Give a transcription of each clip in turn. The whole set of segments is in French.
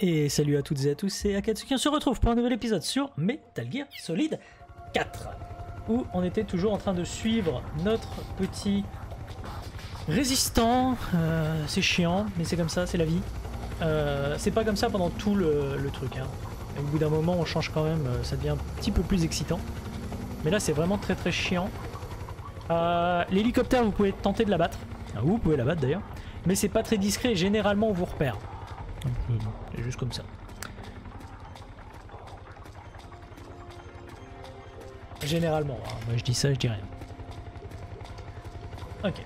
Et salut à toutes et à tous, c'est Akatsuki, on se retrouve pour un nouvel épisode sur Metal Gear Solid 4, où on était toujours en train de suivre notre petit résistant. C'est chiant, mais c'est comme ça, c'est la vie. C'est pas comme ça pendant tout le truc, hein. Au bout d'un moment on change quand même, ça devient un petit peu plus excitant. Mais là c'est vraiment très très chiant. L'hélicoptère vous pouvez tenter de l'abattre, vous pouvez l'abattre d'ailleurs, mais c'est pas très discret et généralement on vous repère. C'est juste comme ça. Généralement, hein. Moi je dis ça, je dis rien. Ok.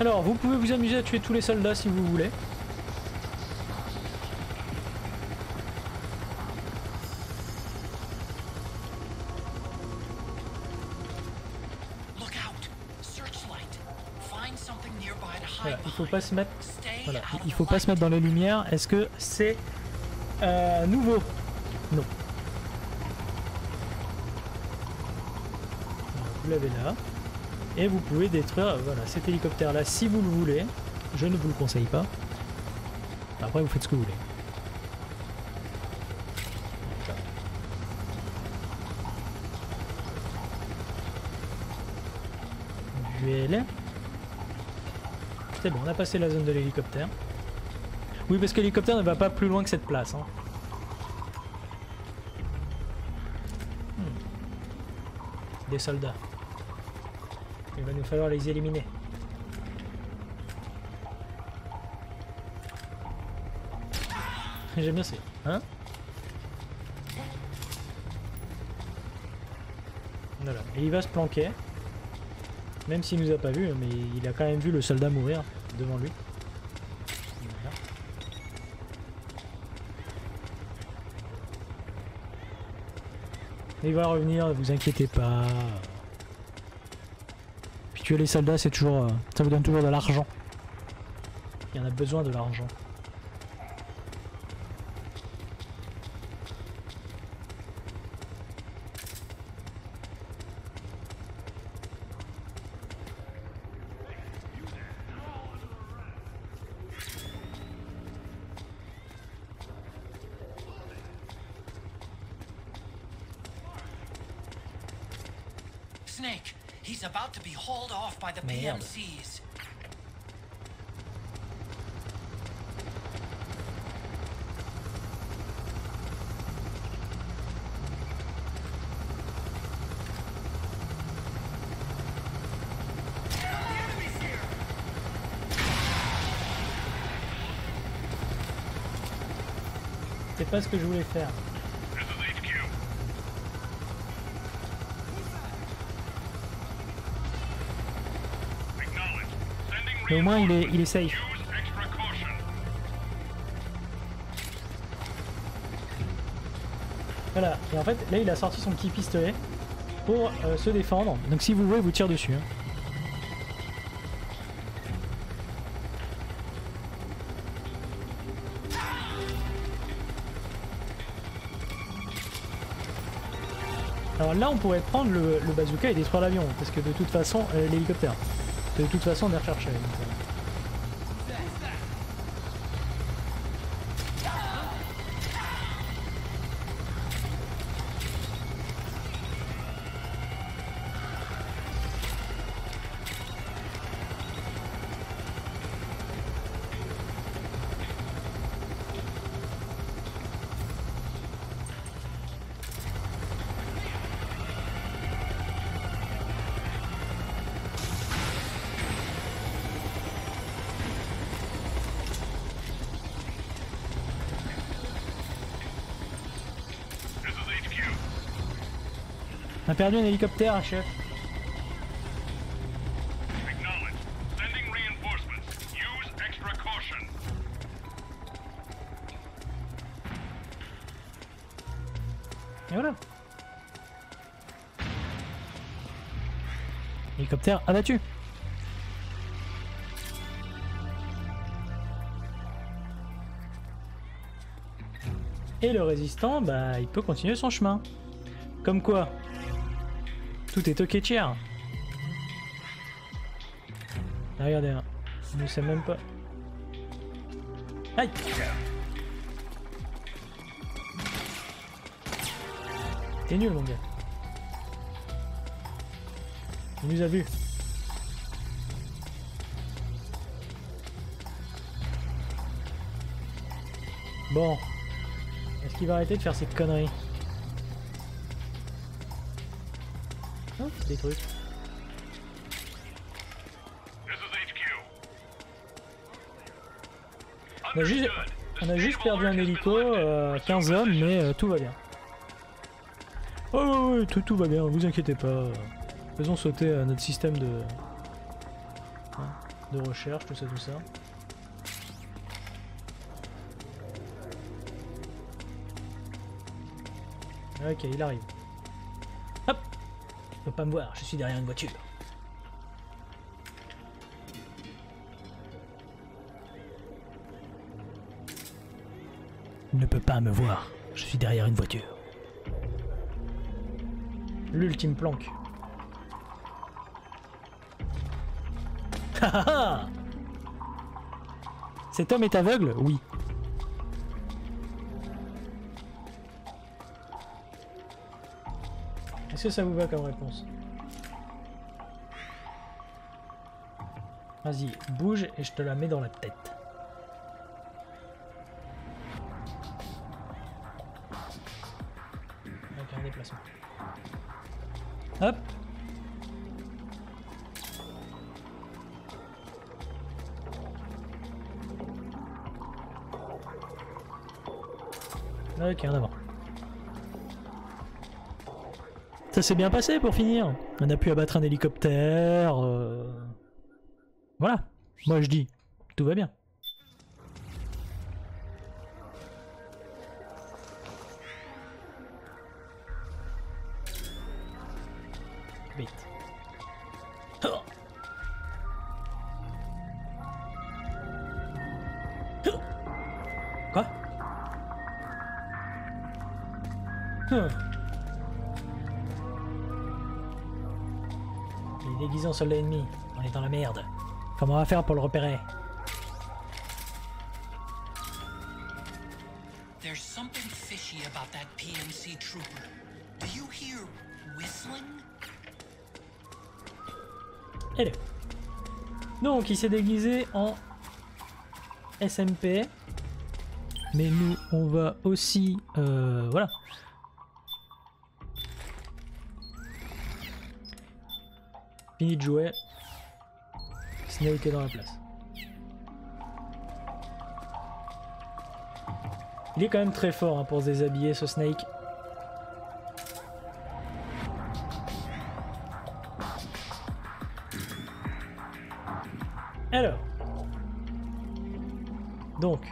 Alors vous pouvez vous amuser à tuer tous les soldats si vous voulez. Voilà, il faut pas se mettre. Voilà, il faut pas se mettre dans les lumières. Est-ce que c'est nouveau? Non. Vous l'avez là. Et vous pouvez détruire voilà, cet hélicoptère là si vous le voulez. Je ne vous le conseille pas. Après vous faites ce que vous voulez. Voilà. C'est bon, on a passé la zone de l'hélicoptère. Oui, parce que l'hélicoptère ne va pas plus loin que cette place. Hein. Des soldats. Il va nous falloir les éliminer. J'aime bien ça. Hein? Voilà. Et il va se planquer. Même s'il nous a pas vu, mais il a quand même vu le soldat mourir devant lui. Voilà. Il va revenir, ne vous inquiétez pas. Puis tuer les soldats, c'est toujours, ça vous donne toujours de l'argent. Il y en a besoin de l'argent. Snake, he's about to be hauled off by the PMCs. C'est pas ce que je voulais faire. Mais au moins il est safe. Voilà, et en fait là il a sorti son petit pistolet pour se défendre. Donc si vous voulez vous tire dessus. Hein. Alors là on pourrait prendre le bazooka et détruire l'avion, parce que de toute façon, l'hélicoptère. De toute façon on est recherché. On a perdu un hélicoptère, chef. Et voilà. Hélicoptère abattu. Et le résistant, bah, il peut continuer son chemin. Comme quoi, tout est ok tiers. Ah, regardez, hein. Je ne sais même pas. Aïe! T'es nul, mon gars. Il nous a vus. Bon. Est-ce qu'il va arrêter de faire ces conneries? Oh, des trucs. On a juste perdu un hélico, 15 hommes, mais tout va bien. Oh oui, tout va bien, vous inquiétez pas. Faisons sauter notre système de recherche, tout ça. Ok, il arrive. Hop! Il peut pas me voir, je suis derrière une voiture. Il ne peut pas me voir, je suis derrière une voiture. L'ultime planque. Cet homme est aveugle? Oui. Est-ce que ça vous va comme réponse? Vas-y, bouge et je te la mets dans la tête. Avec un déplacement. Hop. Ok, en avant. Ça s'est bien passé pour finir. On a pu abattre un hélicoptère. Voilà. Moi je dis, tout va bien. Vite. Oh. Quoi? Il est déguisé en soldat ennemi. On est dans la merde. Comment on va faire pour le repérer? There's something fishy about that PMC trooper. Do you hear whistling? Hello. Donc il s'est déguisé en SMP. Mais nous on va aussi voilà. Fini de jouer. Snake est dans la place. Il est quand même très fort hein, pour se déshabiller ce Snake. Alors. Donc.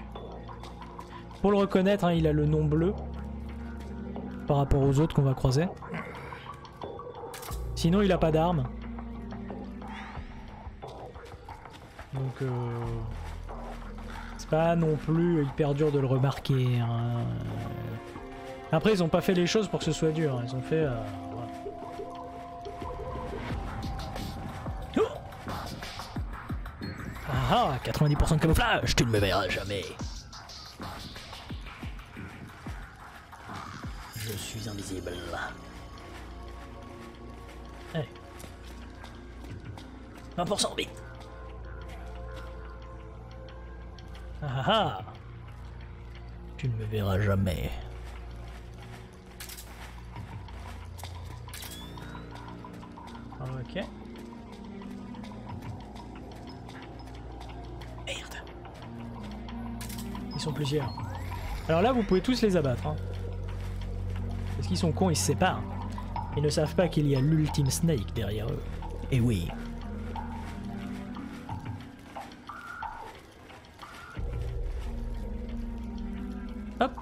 Pour le reconnaître, hein, il a le nom bleu. Par rapport aux autres qu'on va croiser. Sinon il a pas d'arme. Donc c'est pas non plus hyper dur de le remarquer. Hein. Après ils ont pas fait les choses pour que ce soit dur. Hein. Ils ont fait... voilà. Ah ah, 90% de camouflage, tu ne me verras jamais. Je suis invisible. Allez. 20% vite. Ah ah! Tu ne me verras jamais. Ok. Merde. Ils sont plusieurs. Alors là, vous pouvez tous les abattre. Hein. Parce qu'ils sont cons, ils se séparent. Ils ne savent pas qu'il y a l'ultime Snake derrière eux. Et oui. Hop.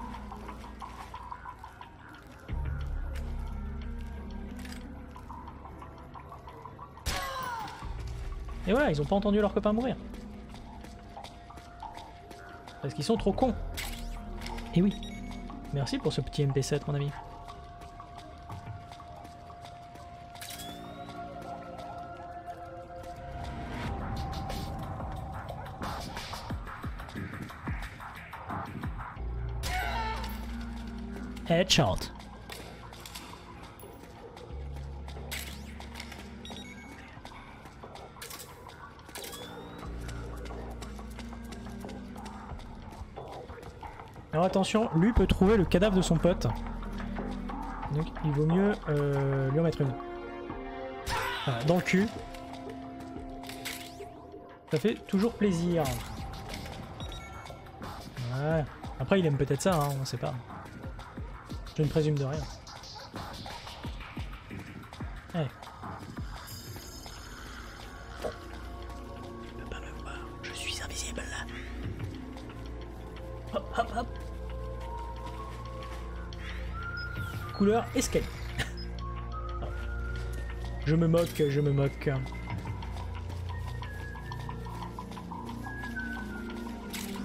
Et voilà, ils ont pas entendu leur copain mourir. Parce qu'ils sont trop cons. Et oui. Merci pour ce petit MP7 mon ami. Headshot. Alors attention, lui peut trouver le cadavre de son pote. Donc il vaut mieux lui en mettre une. Voilà, dans le cul. Ça fait toujours plaisir. Ouais. Après il aime peut-être ça, hein, on sait pas. Je ne présume de rien. Allez. Il ne peut pas me voir, je suis invisible. Hop, hop, hop. Couleur escalier. Je me moque, je me moque.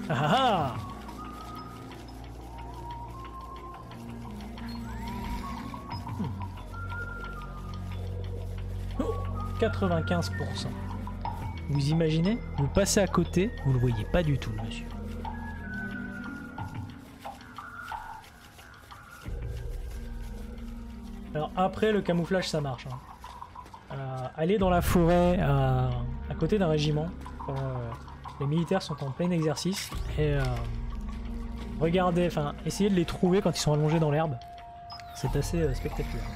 Ah ah. 95%. Vous imaginez? Vous passez à côté, vous le voyez pas du tout, monsieur. Alors après, le camouflage, ça marche. Hein. Aller dans la forêt à côté d'un régiment, quand les militaires sont en plein exercice, et regardez, enfin, essayez de les trouver quand ils sont allongés dans l'herbe. C'est assez spectaculaire.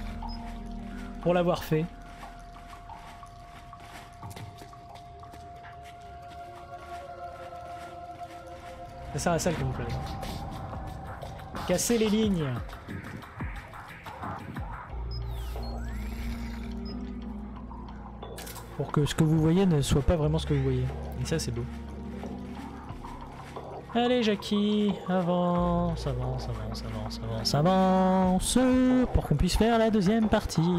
Pour l'avoir fait. Ça sert à ça le camouflage. Casser les lignes. Pour que ce que vous voyez ne soit pas vraiment ce que vous voyez. Et ça c'est beau. Allez Jackie, avance, avance, avance, avance, avance, avance, pour qu'on puisse faire la deuxième partie.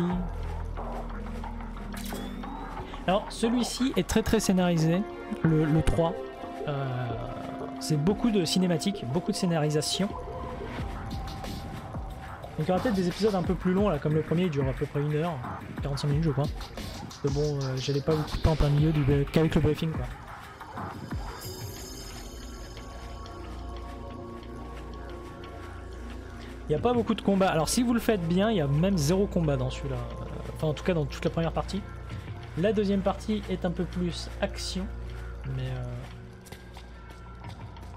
Alors celui-ci est très scénarisé, le 3. C'est beaucoup de cinématiques, beaucoup de scénarisation. Donc il y aura peut-être des épisodes un peu plus longs là, comme le premier, il dure à peu près 1 heure, 45 minutes je crois. Parce que bon, j'allais pas vous couper en plein milieu qu'avec le briefing quoi. Il n'y a pas beaucoup de combats. Alors si vous le faites bien, il y a même 0 combat dans celui-là. Enfin en tout cas dans toute la première partie. La deuxième partie est un peu plus action. Mais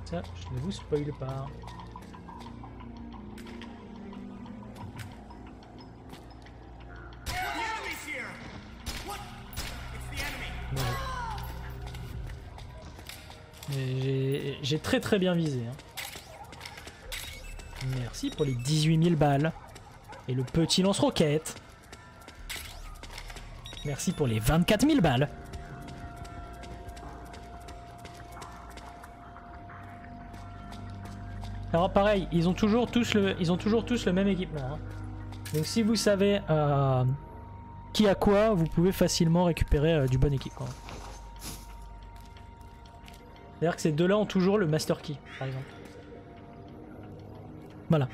ça, je ne vous spoil pas. Mais j'ai très bien visé. Hein. Merci pour les 18 000 balles. Et le petit lance-roquette. Merci pour les 24 000 balles. Alors pareil, ils ont toujours tous le même équipement. Hein. Donc si vous savez qui a quoi, vous pouvez facilement récupérer du bon équipement. C'est-à-dire que ces deux-là ont toujours le Master Key, par exemple. Voilà.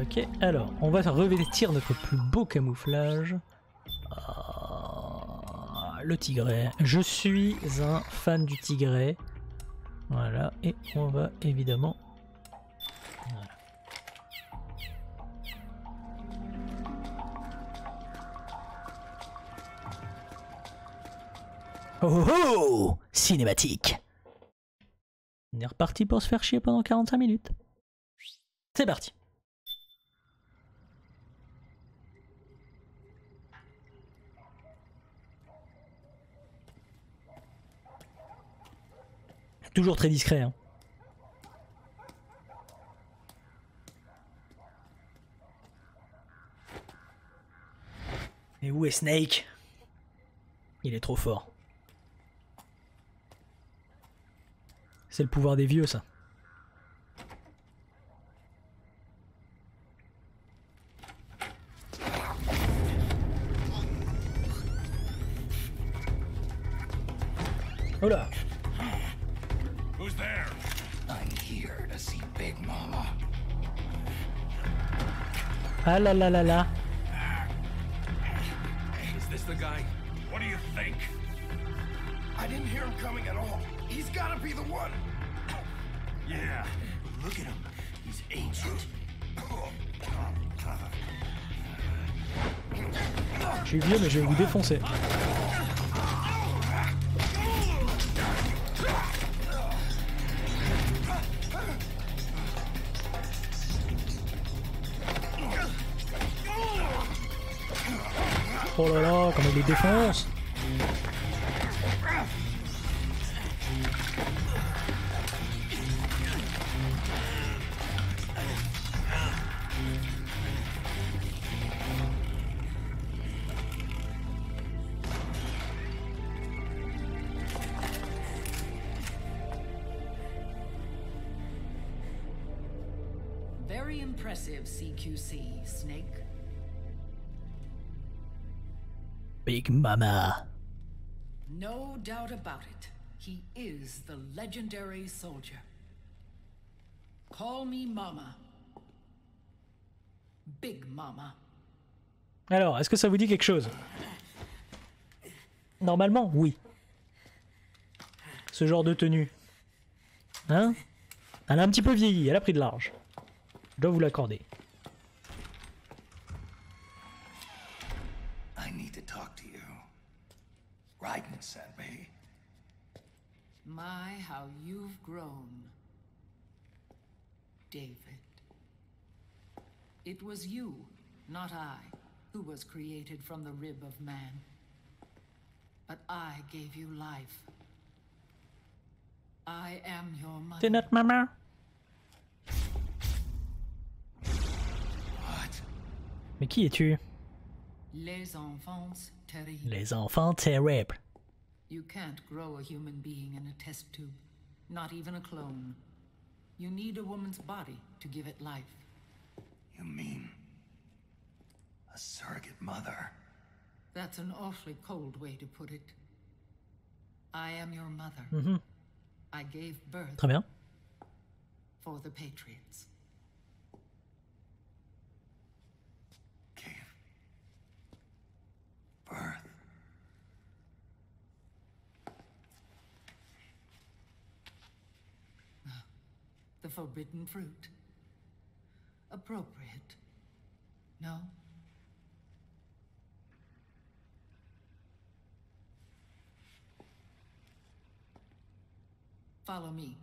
Ok, alors, on va revêtir notre plus beau camouflage. Le tigret. Je suis un fan du tigret. Voilà, et on va évidemment... Voilà. Oh oh! Cinématique! On est reparti pour se faire chier pendant 45 minutes. C'est parti! Toujours très discret. Hein. Et où est Snake? Il est trop fort. C'est le pouvoir des vieux, ça. Oh là! Who's there? I'm here to see Big Mama. Ah là là là là. Is this the guy? What do you think? I didn't hear him coming at all. He's gotta be the one. Yeah, look at him. He's ancient. Je suis vieux mais je vais vous défoncer. Oh là là, comment il les défonce! Very impressive, CQC, Snake. Big Mama. No doubt about it. He is the legendary soldier. Call me Mama. Big Mama. Alors, est-ce que ça vous dit quelque chose? Normalement, oui. Ce genre de tenue. Hein? Elle a un petit peu vieilli, elle a pris de l'âge. Je dois vous l'accorder. I need to talk to you. Raiden sent me. My, how you've grown. David. It was you, not I, who was created from the rib of man. But I gave you life. I am your mother. C'est notre maman. What? Mais qui es-tu? Les enfants terribles. Les enfants terribles. You can't grow a human being in a test tube, not even a clone. You need a woman's body to give it life. You mean a surrogate mother? That's an awfully cold way to put it. I am your mother. Mhm. I gave birth Très bien. for the patriots. Gave birth. The forbidden fruit. Appropriate. No? Follow me.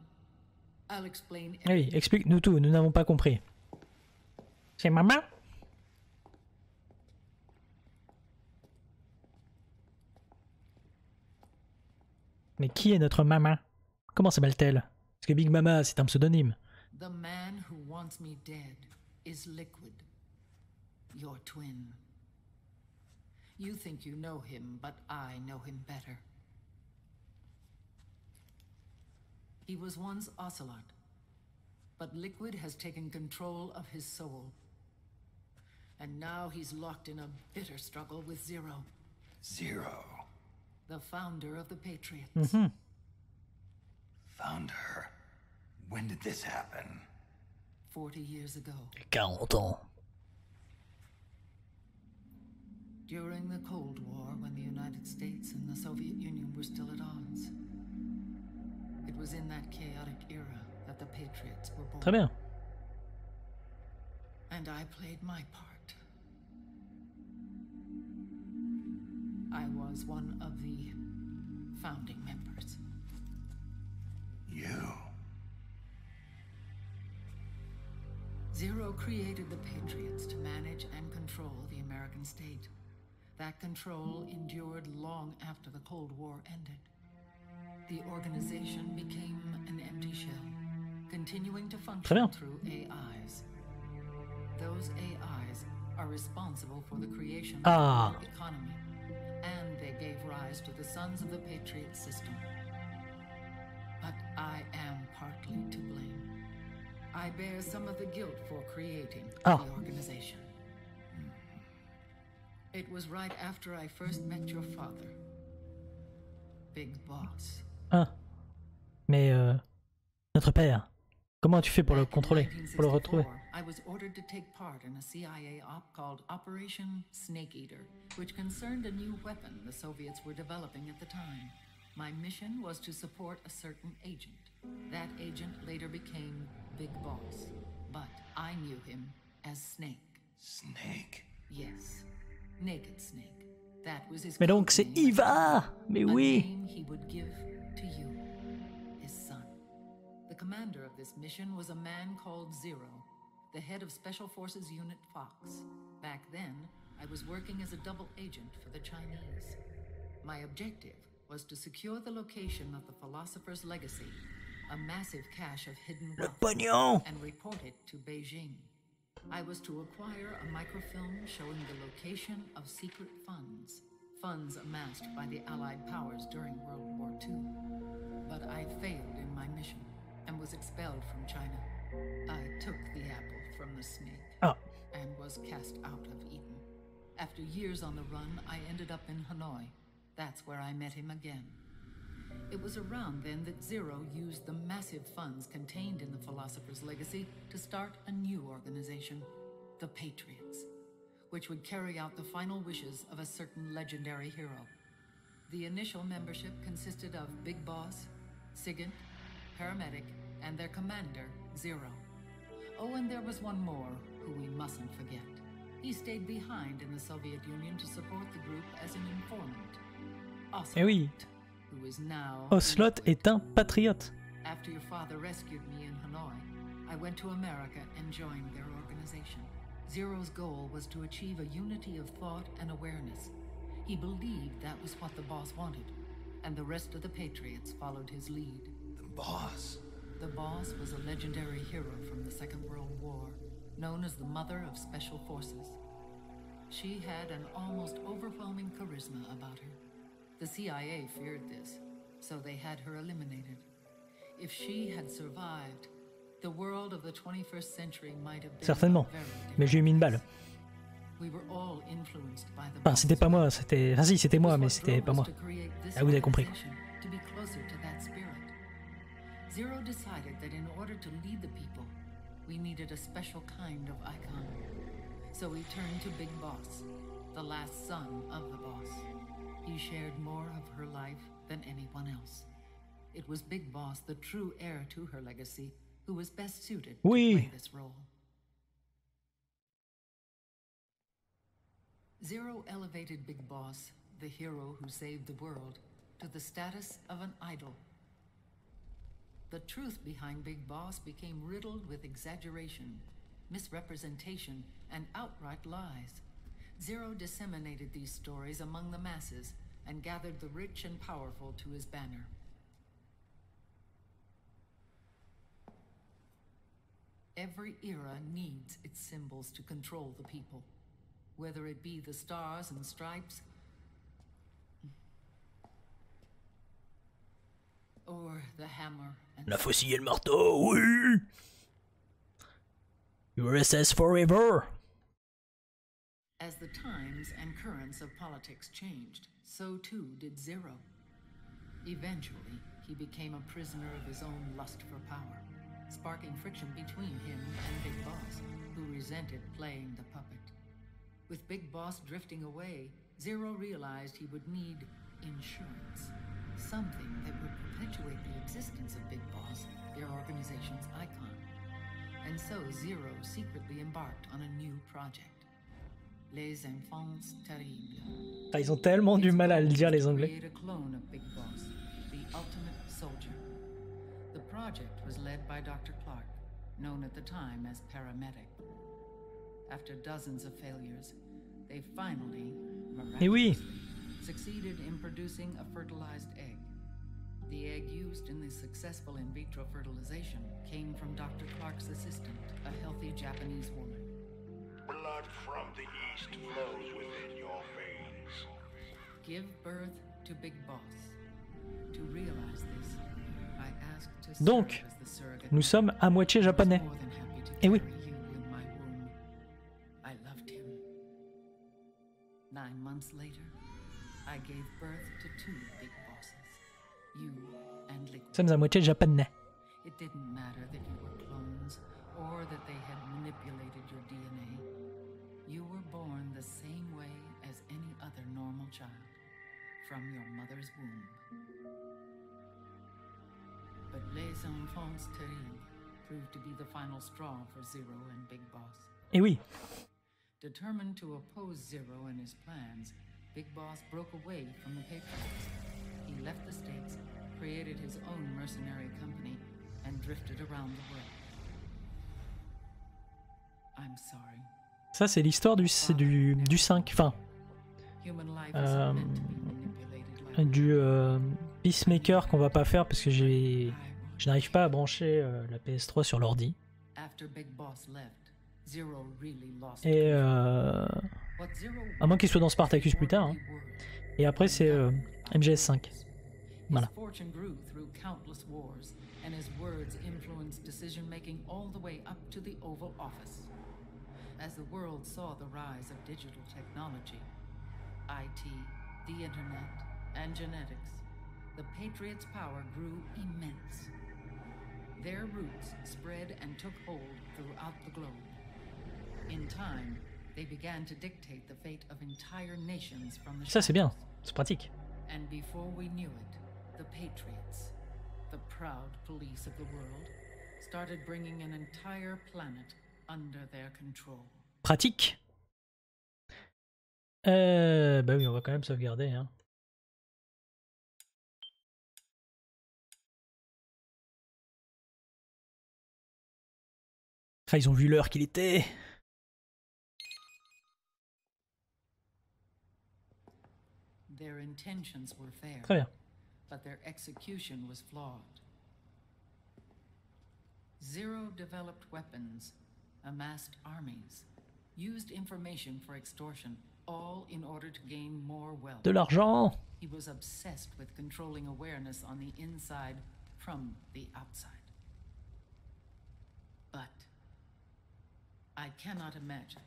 I'll explain Oui, explique-nous tout, nous n'avons pas compris. C'est maman? Mais qui est notre maman? Comment s'appelle-t-elle? Parce que Big Mama, c'est un pseudonyme. The man who wants me dead is Liquid, your twin. You think you know him, but I know him better. He was once Ocelot, but Liquid has taken control of his soul. And now he's locked in a bitter struggle with Zero, Zero. the founder of the Patriots. Mhm. Found her. When did this happen? 40 years ago, 40 ans. during the Cold War, when the United States and the Soviet Union were still at odds. It was in that chaotic era that the Patriots were born. Très bien. And I played my part. I was one of the founding members. You. Zero created the Patriots to manage and control the American state. That control endured long after the Cold War ended. The organization became an empty shell, continuing to Très function bien. through AIs. Those AIs are responsible for the creation of Ah. the economy, and they gave rise to the Sons of the Patriot system. But I am partly to blame. I bear some of the guilt for creating Ah. the organization. It was right after I first met your father, Big Boss. Ah. Mais notre père, comment as-tu fait pour le Back in contrôler, pour le retrouver? 1964, I was ordered to take part in a CIA op called Operation Snake Eater, which concerned a new weapon the Soviets were developing at the time. My mission was to support a certain agent, That agent later became Big Boss, but I knew him as Snake. Snake? Yes, Naked Snake. That was his Mais donc c'est code name, Iva. Mais a oui. name he would give to you, his son. The commander of this mission was a man called Zero, the head of Special Forces Unit Fox. Back then, I was working as a double agent for the Chinese. My objective was to secure the location of the philosopher's legacy, a massive cache of hidden Le wealth, pognon. and report it to Beijing. I was to acquire a microfilm showing the location of secret funds, funds amassed by the Allied powers during World War II. But I failed in my mission and was expelled from China. I took the apple from the snake Ah. and was cast out of Eden. After years on the run, I ended up in Hanoi. That's where I met him again. It was around then that Zero used the massive funds contained in the Philosopher's Legacy to start a new organization, the Patriots, which would carry out the final wishes of a certain legendary hero. The initial membership consisted of Big Boss, Sigint, Paramedic, and their commander, Zero. Oh, and there was one more who we mustn't forget. He stayed behind in the Soviet Union to support the group as an informant. Eh oui. Who is now Ocelot est un patriote. After your father rescued me in Hanoi, I went to America and joined their organization. Zero's goal was to achieve a unity of thought and awareness. He believed that was what the boss wanted, and the rest of the Patriots followed his lead. The boss? The boss was a legendary hero from the Second World War, known as the Mother of Special Forces. She had an almost overwhelming charisma about her. The CIA feared this, so they had her eliminated. If she had survived, the world of the 21st century might have been Certainement. very Mais j'ai eu mis une balle. We were all influenced by the Enfin, c'était pas moi, c'était... Enfin si, c'était moi, mais What c'était drove pas us moi. to create this Ah, vous avez compris. organization, to be closer to that spirit. Zero decided that in order to lead the people, we needed a special kind of icon. So he turned to Big Boss, the last son of the boss. He shared more of her life than anyone else. It was Big Boss, the true heir to her legacy, who was best suited to Oui. play this role. Zero elevated Big Boss, the hero who saved the world, to the status of an idol. The truth behind Big Boss became riddled with exaggeration, misrepresentation, and outright lies. Zero disseminated these stories among the masses and gathered the rich and powerful to his banner. Every era needs its symbols to control the people, whether it be the stars and stripes or the hammer and La faucille et le marteau, oui. URSS forever. As the times and currents of politics changed, so too did Zero. Eventually, he became a prisoner of his own lust for power, sparking friction between him and Big Boss, who resented playing the puppet. With Big Boss drifting away, Zero realized he would need insurance, something that would perpetuate the existence of Big Boss, their organization's icon. And so Zero secretly embarked on a new project. Les enfants terribles. Ah, ils ont tellement du mal à le dire, les Anglais. Create a clone of Big Boss, the ultimate soldier. The project was led by Dr. Clark, known at the time as Paramedic. After dozens of failures, they finally, Eh oui. miraculously, succeeded in producing a fertilized egg. The egg used in the successful in vitro fertilization came from Dr. Clark's assistant, a healthy Japanese woman. Blood from the east flows within your veins. Give birth to Big Boss. To realize this, I asked to Donc, serve as the surrogate. nous sommes à moitié I was japonais. more than happy to Eh oui. carry you in my womb. I loved him. 9 months later, I gave birth to 2 big bosses, you and Nous Liquid. sommes à moitié japonais. It didn't matter that you were clones or that they had manipulated your DNA. You were born the same way as any other normal child, from your mother's womb. But But les enfants terribles proved to be the final straw for Zero and Big Boss. Et oui. Determined to oppose Zero and his plans, Big Boss broke away from the Patriots. He left the States, created his own mercenary company, and drifted around the world. I'm sorry. Ça, c'est l'histoire du 5. Enfin, Human life isn't meant to be manipulated like du Peacemaker qu'on va pas faire parce que je n'arrive pas à brancher la PS3 sur l'ordi. After Big Boss left, Zero really lost Et What Zero à moins qu'il soit dans Spartacus plus tard. Hein. Et après, c'est MGS5. Voilà. His fortune grew through countless wars, and his words influenced decision-making all the way up to the Oval Office. As the world saw the rise of digital technology, IT, the internet, and genetics, the Patriots' power grew immense. Their roots spread and took hold throughout the globe. In time, they began to dictate the fate of entire nations from the Ça, c'est bien. C'est pratique. And before we knew it, the Patriots, the proud police of the world, started bringing an entire planet under their control. Pratique. Bah oui, on va quand même sauvegarder. Hein. Ah, ils ont vu l'heure qu'il était. Their intentions were fair, Très bien. but their execution was flawed. Zero developed weapons, amassed armies, used information for extortion, all in order to gain more wealth. De l'argent. He was obsessed with controlling awareness on the inside from the outside. But I cannot imagine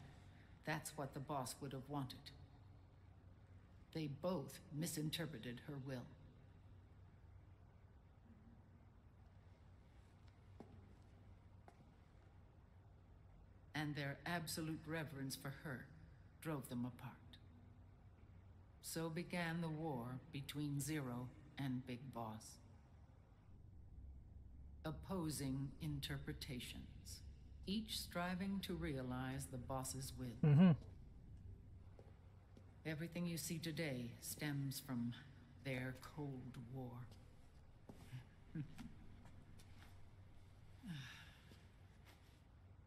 that's what the boss would have wanted. They both misinterpreted her will. And their absolute reverence for her drove them apart. So began the war between Zero and Big Boss. Opposing interpretations, each striving to realize the boss's will. Mm-hmm. Everything you see today stems from their Cold War.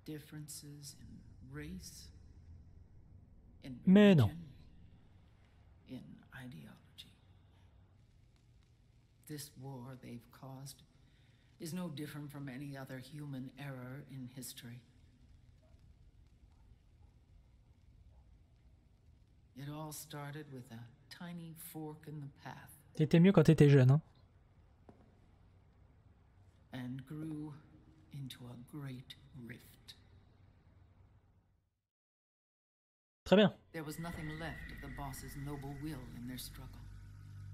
Differences in race, in Mais non. religion, in ideology. This war they've caused is no different from any other human error in history. It all started with a tiny fork in the path T'étais mieux quand t'étais jeune. Hein. and grew into a great rift. Très bien. There was nothing left of the boss's noble will in their struggle.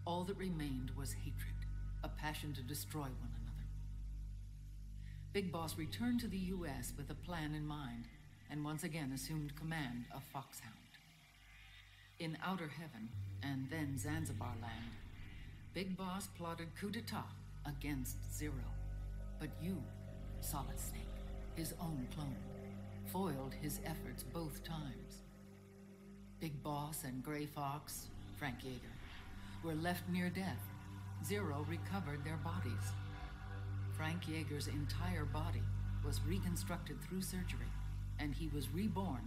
All that remained was hatred, a passion to destroy one another. Big Boss returned to the US with a plan in mind, and once again assumed command of Foxhound. In Outer Heaven, and then Zanzibar Land, Big Boss plotted coup d'etat against Zero. But you, Solid Snake, his own clone, foiled his efforts both times. Big Boss and Gray Fox, Frank Yeager, were left near death. Zero recovered their bodies. Frank Yeager's entire body was reconstructed through surgery, and he was reborn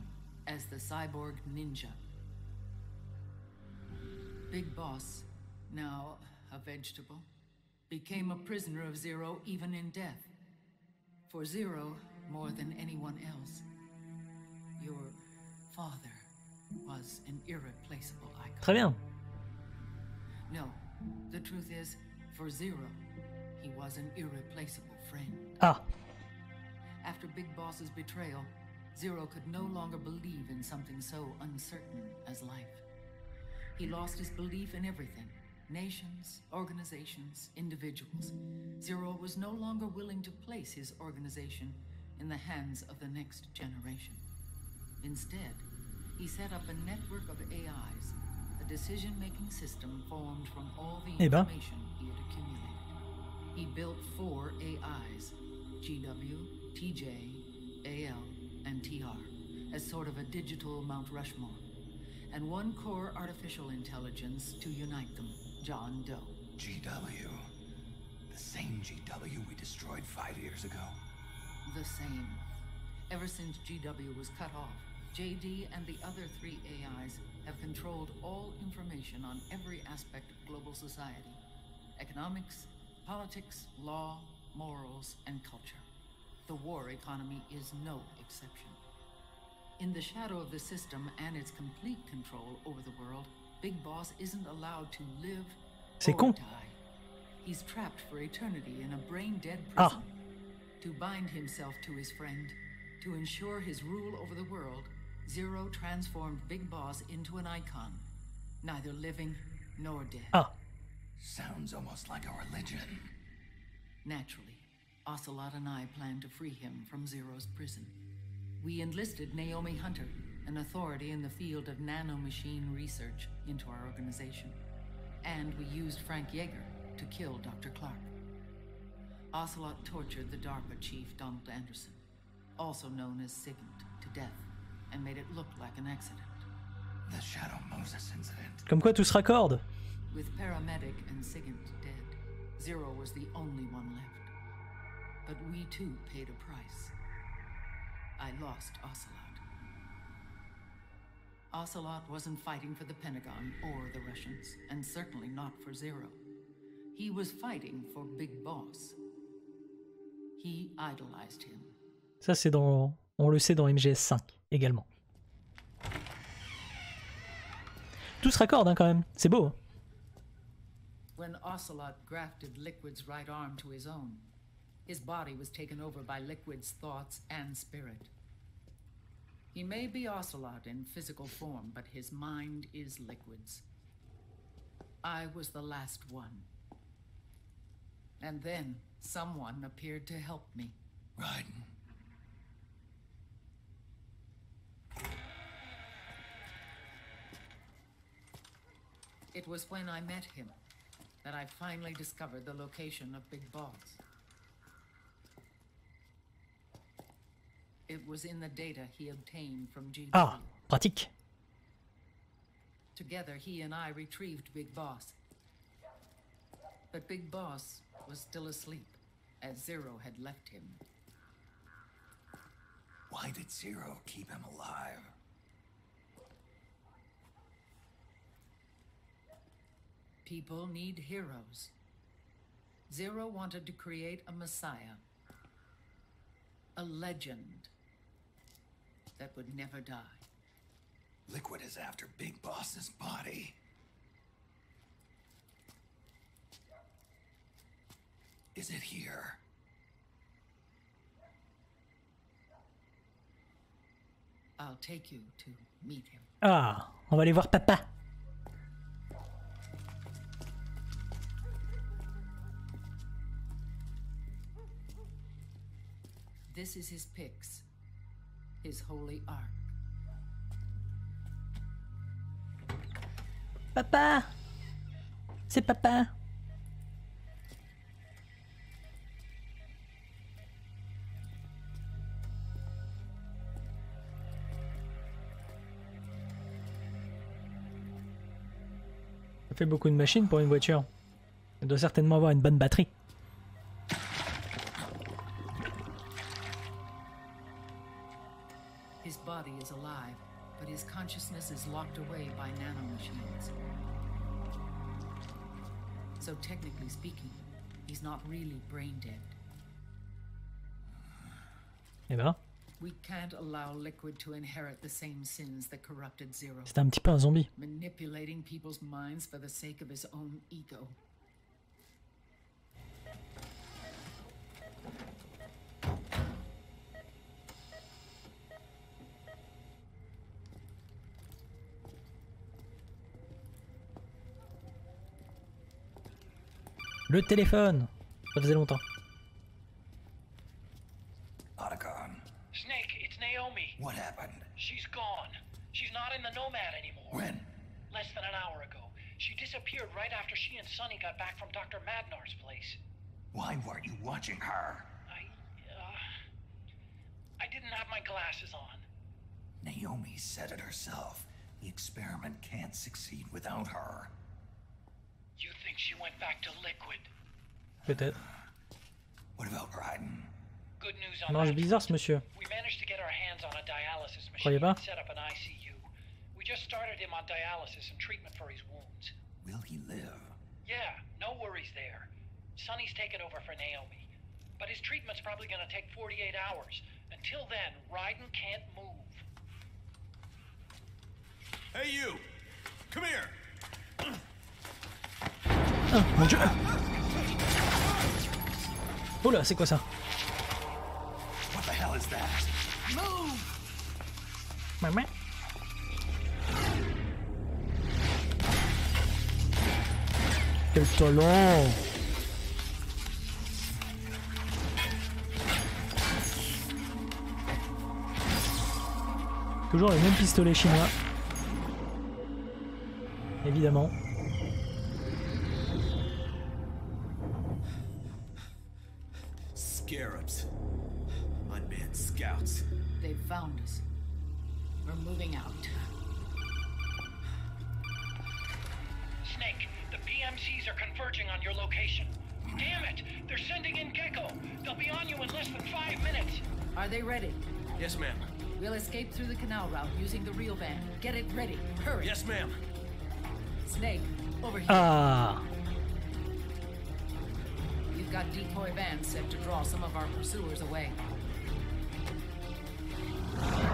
as the cyborg ninja. Big Boss, now a vegetable, became a prisoner of Zero even in death. For Zero, more than anyone else, your father was an irreplaceable icon. Très bien. No, the truth is, for Zero, he was an irreplaceable friend. Ah. After Big Boss's betrayal, Zero could no longer believe in something so uncertain as life. He lost his belief in everything. Nations, organizations, individuals. Zero was no longer willing to place his organization in the hands of the next generation. Instead, he set up a network of AIs, a decision-making system formed from all the information he had accumulated. He built 4 AIs, GW, TJ, AL, and TR, as sort of a digital Mount Rushmore, and 1 core artificial intelligence to unite them, John Doe. GW. The same GW we destroyed 5 years ago. The same. Ever since GW was cut off, JD and the other 3 AIs have controlled all information on every aspect of global society. Economics, politics, law, morals, and culture. The war economy is no exception. In the shadow of the system and its complete control over the world, Big Boss isn't allowed to live C'est or con. die. He's trapped for eternity in a brain-dead prison. To bind himself to his friend, to ensure his rule over the world, Zero transformed Big Boss into an icon, neither living nor dead. Ah. Sounds almost like a religion. Naturally, Ocelot and I plan to free him from Zero's prison. We enlisted Naomi Hunter, an authority in the field of nanomachine research, into our organization. And we used Frank Yeager to kill Dr. Clark. Ocelot tortured the DARPA chief Donald Anderson, also known as Sigint, to death, and made it look like an accident. The Shadow Moses incident. Comme quoi tout se raccorde. With Paramedic and Sigint dead, Zero was the only one left. But we too paid a price. I lost Ocelot. Ocelot wasn't fighting for the Pentagon or the Russians, and certainly not for Zero. He was fighting for Big Boss. He idolized him. Ça c'est dans, on le sait dans MGS5 également. Tout se raccorde hein, quand même, c'est beau. Hein. When Ocelot grafted Liquid's right arm to his own, his body was taken over by Liquid's thoughts and spirit. He may be Ocelot in physical form, but his mind is Liquid's. I was the last one. And then someone appeared to help me. Raiden. It was when I met him that I finally discovered the location of Big Boss. It was in the data he obtained from GW. Ah, pratique. Together, he and I retrieved Big Boss. But Big Boss was still asleep, as Zero had left him. Why did Zero keep him alive? People need heroes. Zero wanted to create a messiah. A legend that would never die. Liquid is after Big Boss's body. Is it here? I'll take you to meet him. Ah, on va aller voir papa. This is his pyx, his holy ark. Papa. C'est papa. Ça fait beaucoup de machines pour une voiture. Elle doit certainement avoir une bonne batterie. His body is alive, but his consciousness is locked away by nanomachines. So technically speaking, he's not really brain dead. Eh ben, We can't allow Liquid to inherit the same sins that corrupted Zero. c'est un petit peu un zombie. Manipulating people's minds for the sake of his own ego. Le téléphone. Ça faisait longtemps. Otacon. Snake, it's Naomi. What happened? She's gone. She's not in the Nomad anymore. When? Less than an hour ago. She disappeared right after she and Sonny got back from Dr. Madnar's place. Why weren't you watching her? I didn't have my glasses on. Naomi said it herself. The experiment can't succeed without her. You think she went back to liquid? Peut-être. What about Raiden? Good news Ça on marche that. bizarre ce monsieur. We managed to get our hands on a dialysis Croyez machine pas? and set up an ICU. We just started him on dialysis and treatment for his wounds. Will he live? Yeah, no worries there. Sonny's taken over for Naomi. But his treatment's probably gonna take 48 hours. Until then, Raiden can't move. Hey you! Come here! Ah, mon dieu. Oh là, c'est quoi ça? What the hell is that? Maman. Quel talent! Toujours le même pistolet chinois. Évidemment. Scarabs. Unmanned scouts. They've found us. We're moving out. Snake, the PMCs are converging on your location. Damn it! They're sending in Gecko! They'll be on you in less than 5 minutes! Are they ready? Yes, ma'am. We'll escape through the canal route using the real van. Get it ready. Hurry. Yes, ma'am. Snake, over here. Ah! We've got decoy vans set to draw some of our pursuers away.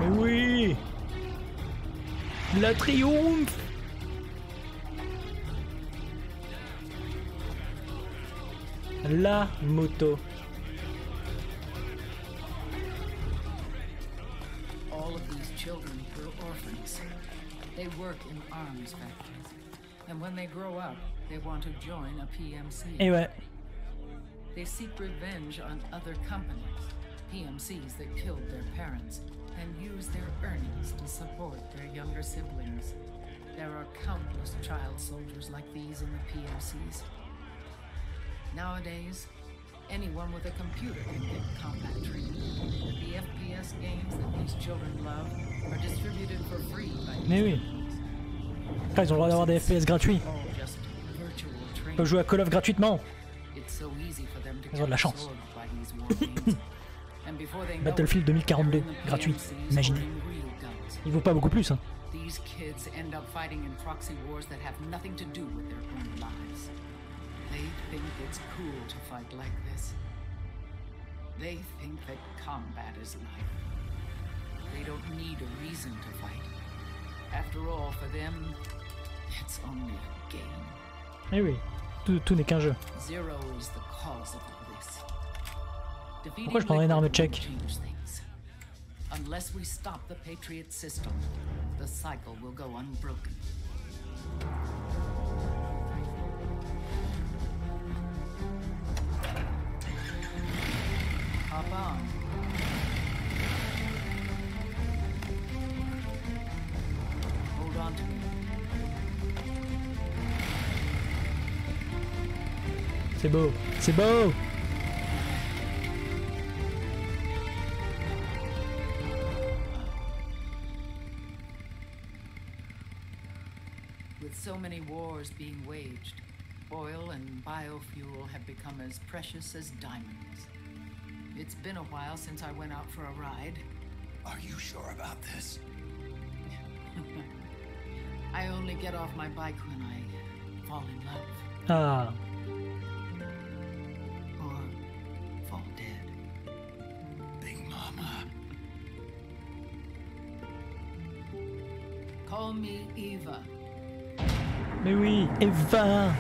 Mais oui! La triomphe! La moto. All of these children were orphans. They work in arms factories. And when they grow up, they want to join a PMC. Et ouais. They seek revenge on other companies, PMCs that killed their parents, and use their earnings to support their younger siblings. There are countless child soldiers like these in the PMCs. Nowadays, anyone with a computer can get combat training. The FPS games that these children love are distributed for free by these Mais oui. Après, ils ont le droit d'avoir des FPS gratuits. all just virtual Ils training. peuvent jouer à Call of gratuitement. It's so easy for them to Ils ont de la get chance. absorbed by these war games. And before they know Battlefield it, 2042, they're in the gratuit. PMCs Imaginez. holding real guns. Il vaut pas beaucoup plus, hein. These kids end up fighting in proxy wars that have nothing to do with their own lives. They think it's cool to fight like this. They think that combat is life. They don't need a reason to fight. After all, for them, it's only a game. Eh oui. Tout n'est qu'un jeu. Zero is the cause of all this. Defeating Pourquoi je prendrais une arme Liquid won't tchèque? change things. Unless we stop the Patriot system, the cycle will go unbroken. Hop on. Hold on to me. C'est beau. C'est beau! With so many wars being waged, oil and biofuel have become as precious as diamonds. It's been a while since I went out for a ride. Are you sure about this? I only get off my bike when I fall in love Ah. or fall dead. Big Mama. Call me Eva. Mais oui, Eva!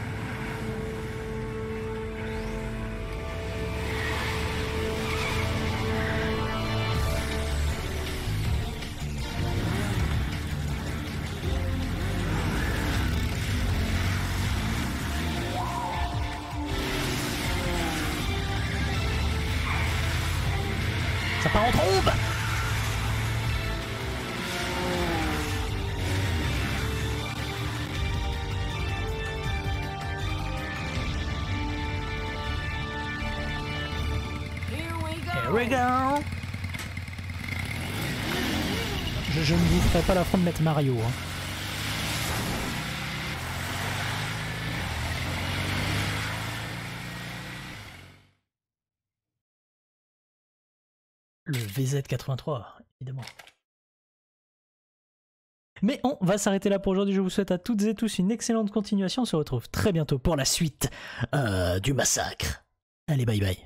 Ça part en trombe! we go. Je ne vous ferai pas l'affront de mettre Mario. Hein. Le VZ83, évidemment. Mais on va s'arrêter là pour aujourd'hui. Je vous souhaite à toutes et tous une excellente continuation. On se retrouve très bientôt pour la suite du massacre. Allez, bye bye.